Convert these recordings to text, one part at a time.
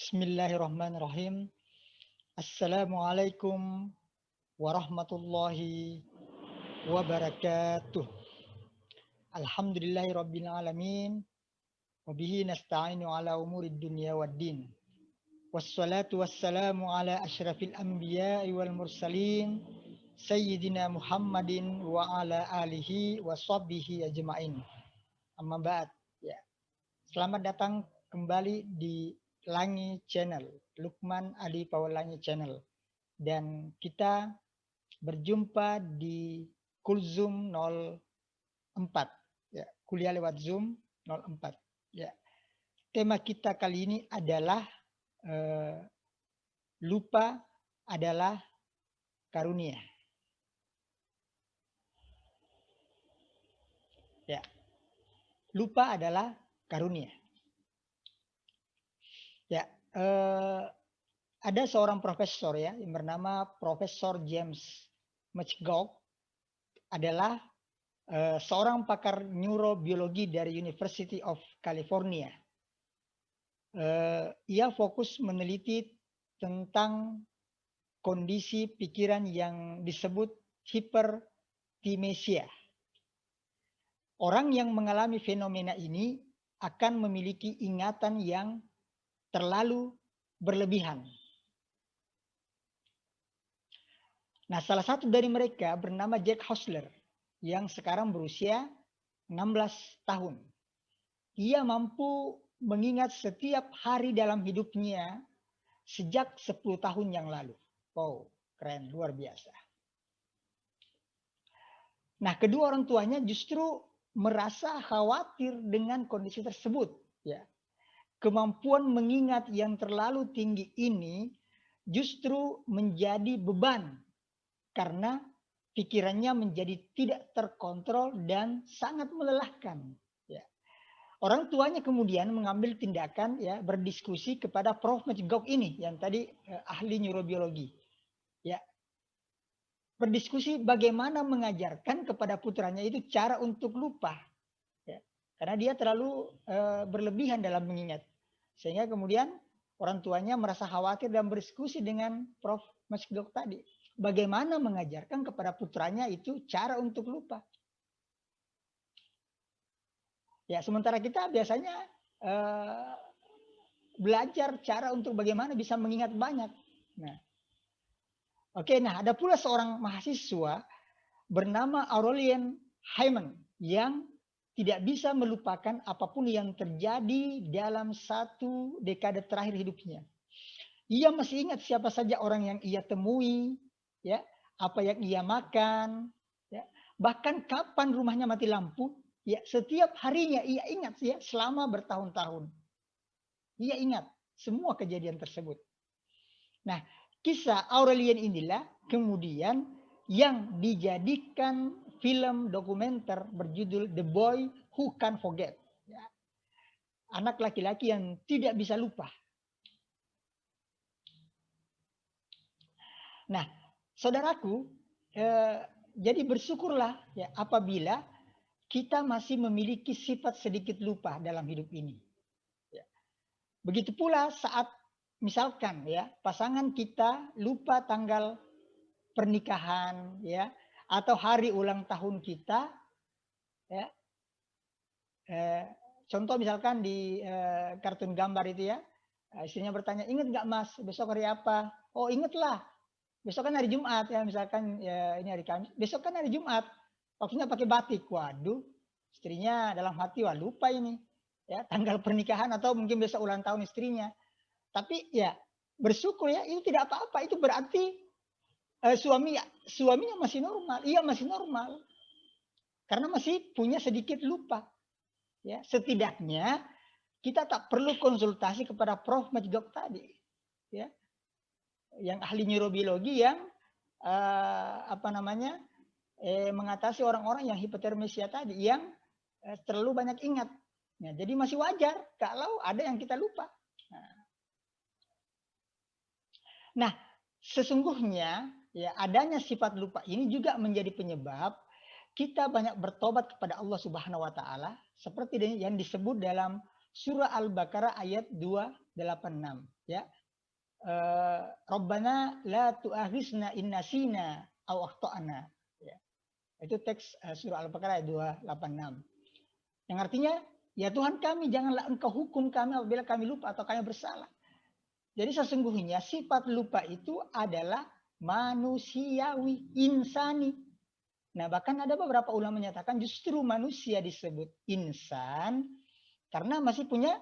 Bismillahirrahmanirrahim. Assalamualaikum warahmatullahi wabarakatuh. Alhamdulillahi rabbil alamin. Wabihi nasta'inu ala umurid dunya waddin. Wassalatu wassalamu ala asyrafil anbiya'i wal mursalin. Sayyidina Muhammadin wa ala alihi wa sahbihi ajma'in. Amma ba'd. Ya. Selamat datang kembali di Langi Channel, Lukman Adi Pawalangi Channel. Dan kita berjumpa di Kulzum 04, ya, kuliah lewat Zoom 04. Ya. Tema kita kali ini adalah lupa adalah karunia. Ya. Lupa adalah karunia. Ya, ada seorang profesor ya yang bernama Profesor James McGurk, adalah seorang pakar neurobiologi dari University of California. Ia fokus meneliti tentang kondisi pikiran yang disebut hipertimesia. Orang yang mengalami fenomena ini akan memiliki ingatan yang terlalu berlebihan. Nah, salah satu dari mereka bernama Jack Hostler yang sekarang berusia 16 tahun. Ia mampu mengingat setiap hari dalam hidupnya sejak 10 tahun yang lalu. Wow, keren, luar biasa. Nah, kedua orang tuanya justru merasa khawatir dengan kondisi tersebut, ya. Kemampuan mengingat yang terlalu tinggi ini justru menjadi beban karena pikirannya menjadi tidak terkontrol dan sangat melelahkan. Ya. Orang tuanya kemudian mengambil tindakan, ya, berdiskusi kepada Prof. McGurk ini yang tadi ahli neurobiologi. Ya. Berdiskusi bagaimana mengajarkan kepada putranya itu cara untuk lupa. Ya. Karena dia terlalu berlebihan dalam mengingat. Sehingga kemudian orang tuanya merasa khawatir dan berdiskusi dengan Prof. McGurk tadi. Bagaimana mengajarkan kepada putranya itu cara untuk lupa. Ya, sementara kita biasanya belajar cara untuk bagaimana bisa mengingat banyak. Nah, ada pula seorang mahasiswa bernama Aurelian Hyman yang tidak bisa melupakan apapun yang terjadi dalam satu dekade terakhir hidupnya. Ia masih ingat siapa saja orang yang ia temui, ya, apa yang ia makan, ya, bahkan kapan rumahnya mati lampu, ya, setiap harinya ia ingat, ya, selama bertahun-tahun. Ia ingat semua kejadian tersebut. Nah, kisah Aurelian inilah kemudian yang dijadikan film dokumenter berjudul The Boy Who Can't Forget. Ya. Anak laki-laki yang tidak bisa lupa. Nah, saudaraku, jadi bersyukurlah, ya, apabila kita masih memiliki sifat sedikit lupa dalam hidup ini. Ya. Begitu pula saat misalkan, ya, pasangan kita lupa tanggal pernikahan, ya, atau hari ulang tahun kita, ya. Contoh misalkan di kartun gambar itu, ya, istrinya bertanya, ingat nggak Mas besok hari apa? Oh, ingatlah, besok kan hari Jumat, ya, misalkan, ya, ini hari Kamis, besok kan hari Jumat, waktunya pakai batik. Waduh, istrinya dalam hati, wah, lupa ini, ya, tanggal pernikahan atau mungkin besok ulang tahun istrinya. Tapi, ya, bersyukur, ya, itu tidak apa-apa, itu berarti suaminya masih normal, ia masih normal, karena masih punya sedikit lupa. Ya, setidaknya kita tak perlu konsultasi kepada Prof. McGurk tadi, ya, yang ahli neurobiologi yang mengatasi orang-orang yang hipertermesia tadi, yang terlalu banyak ingat. Ya, jadi masih wajar kalau ada yang kita lupa. Nah, sesungguhnya, ya, adanya sifat lupa ini juga menjadi penyebab kita banyak bertobat kepada Allah Subhanahu wa taala seperti yang disebut dalam surah Al-Baqarah ayat 2 86 ya. Rabbana la tu'akhizna in nasina aw akhtana. Ya. Itu teks surah Al-Baqarah 286. Yang artinya, ya Tuhan kami, janganlah engkau hukum kami apabila kami lupa atau kami bersalah. Jadi sesungguhnya sifat lupa itu adalah manusiawi, insani. Nah, bahkan ada beberapa ulama menyatakan justru manusia disebut insan karena masih punya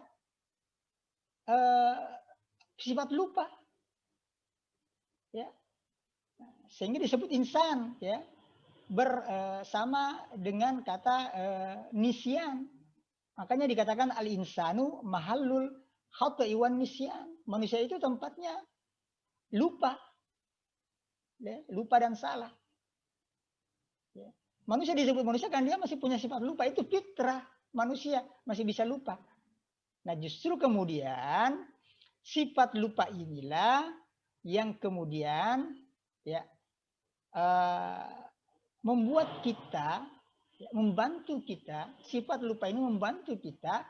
sifat lupa. Ya. Sehingga disebut insan, ya. Bersama dengan kata nisyan. Makanya dikatakan al-insanu mahallul khata'i wan nisyan. Manusia itu tempatnya lupa. Ya, lupa dan salah. Ya. Manusia disebut manusia kan dia masih punya sifat lupa. Itu fitrah manusia, masih bisa lupa. Nah, justru kemudian sifat lupa inilah yang kemudian ya membuat kita, ya, membantu kita, sifat lupa ini membantu kita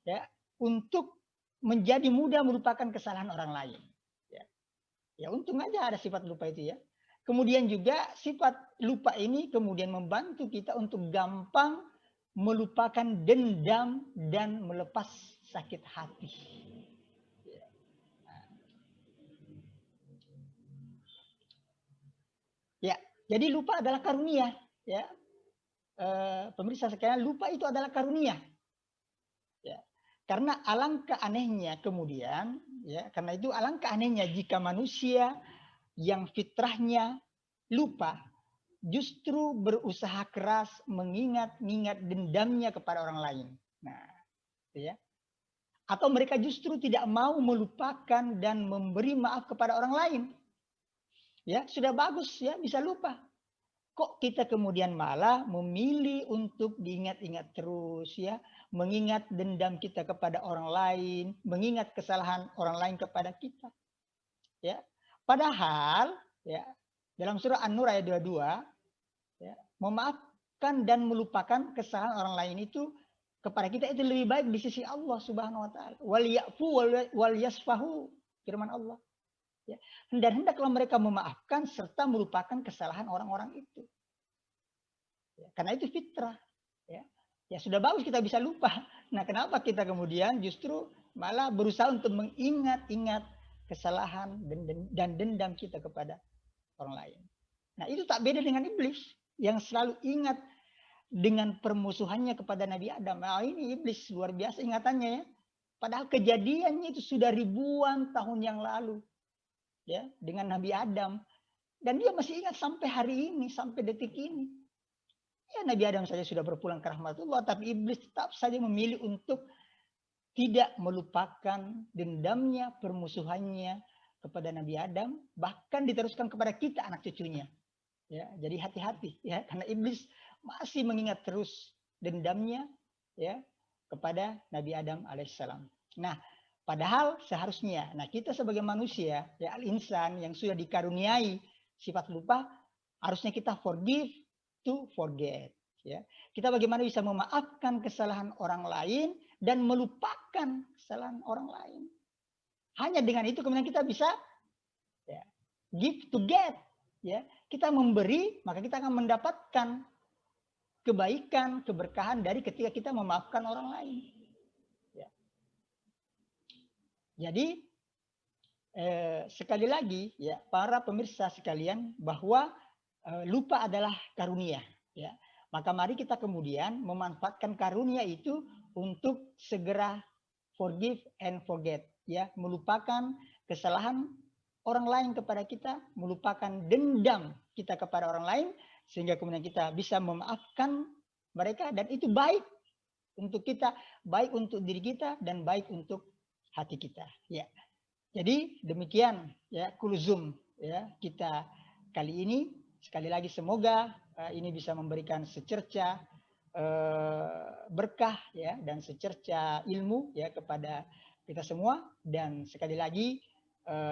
ya untuk menjadi mudah melupakan kesalahan orang lain. Ya, ya untung aja ada sifat lupa itu ya. Kemudian juga sifat lupa ini kemudian membantu kita untuk gampang melupakan dendam dan melepas sakit hati. Ya, jadi lupa adalah karunia. Ya, pemirsa sekalian, lupa itu adalah karunia. Ya, karena alangkah anehnya kemudian, ya, karena itu alangkah anehnya jika manusia yang fitrahnya lupa justru berusaha keras mengingat-ingat dendamnya kepada orang lain. Nah, ya. Atau mereka justru tidak mau melupakan dan memberi maaf kepada orang lain. Ya, sudah bagus ya, bisa lupa. Kok kita kemudian malah memilih untuk diingat-ingat terus ya, mengingat dendam kita kepada orang lain, mengingat kesalahan orang lain kepada kita. Ya. Padahal ya, dalam surah An-Nur ayat 22 ya, memaafkan dan melupakan kesalahan orang lain itu kepada kita itu lebih baik di sisi Allah Subhanahu wa taala. Wal ya'fu wal yasfahu, firman Allah. Ya. Dan hendaklah mereka memaafkan serta melupakan kesalahan orang-orang itu. Ya, karena itu fitrah. Ya. Ya sudah bagus kita bisa lupa. Nah, kenapa kita kemudian justru malah berusaha untuk mengingat-ingat kesalahan dan dendam kita kepada orang lain. Nah, itu tak beda dengan iblis yang selalu ingat dengan permusuhannya kepada Nabi Adam. Nah, ini iblis luar biasa ingatannya ya. Padahal kejadiannya itu sudah ribuan tahun yang lalu. Ya, dengan Nabi Adam, dan dia masih ingat sampai hari ini, sampai detik ini. Ya, Nabi Adam saja sudah berpulang ke rahmatullah, tapi iblis tetap saja memilih untuk tidak melupakan dendamnya, permusuhannya kepada Nabi Adam, bahkan diteruskan kepada kita anak cucunya. Ya, jadi hati-hati ya, karena iblis masih mengingat terus dendamnya ya kepada Nabi Adam alaihissalam. Nah, padahal seharusnya, nah kita sebagai manusia, ya al-insan yang sudah dikaruniai sifat lupa, harusnya kita forgive to forget. Ya, kita bagaimana bisa memaafkan kesalahan orang lain dan melupakan kesalahan orang lain. Hanya dengan itu kemudian kita bisa ya, give to get. Ya, kita memberi, maka kita akan mendapatkan kebaikan, keberkahan dari ketika kita memaafkan orang lain. Jadi sekali lagi ya para pemirsa sekalian bahwa lupa adalah karunia ya. Maka mari kita kemudian memanfaatkan karunia itu untuk segera forgive and forget ya, melupakan kesalahan orang lain kepada kita, melupakan dendam kita kepada orang lain sehingga kemudian kita bisa memaafkan mereka, dan itu baik untuk kita, baik untuk diri kita dan baik untuk hati kita ya. Jadi demikian ya kuluzum ya kita kali ini. Sekali lagi semoga ini bisa memberikan secerca berkah ya dan secerca ilmu ya kepada kita semua, dan sekali lagi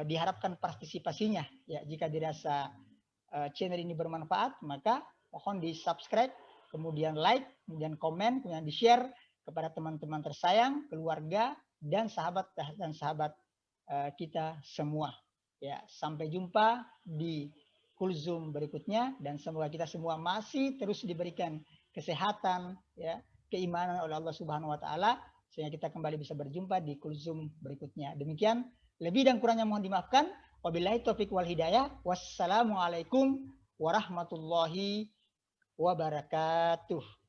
diharapkan partisipasinya ya. Jika dirasa channel ini bermanfaat, maka mohon di subscribe, kemudian like, kemudian komen, kemudian di share kepada teman-teman tersayang, keluarga, dan sahabat kita semua. Ya, sampai jumpa di Kulzum berikutnya dan semoga kita semua masih terus diberikan kesehatan, ya, keimanan oleh Allah Subhanahu wa taala sehingga kita kembali bisa berjumpa di Kulzum berikutnya. Demikian, lebih dan kurangnya mohon dimaafkan. Wabillahi taufik wal hidayah. Wassalamualaikum warahmatullahi wabarakatuh.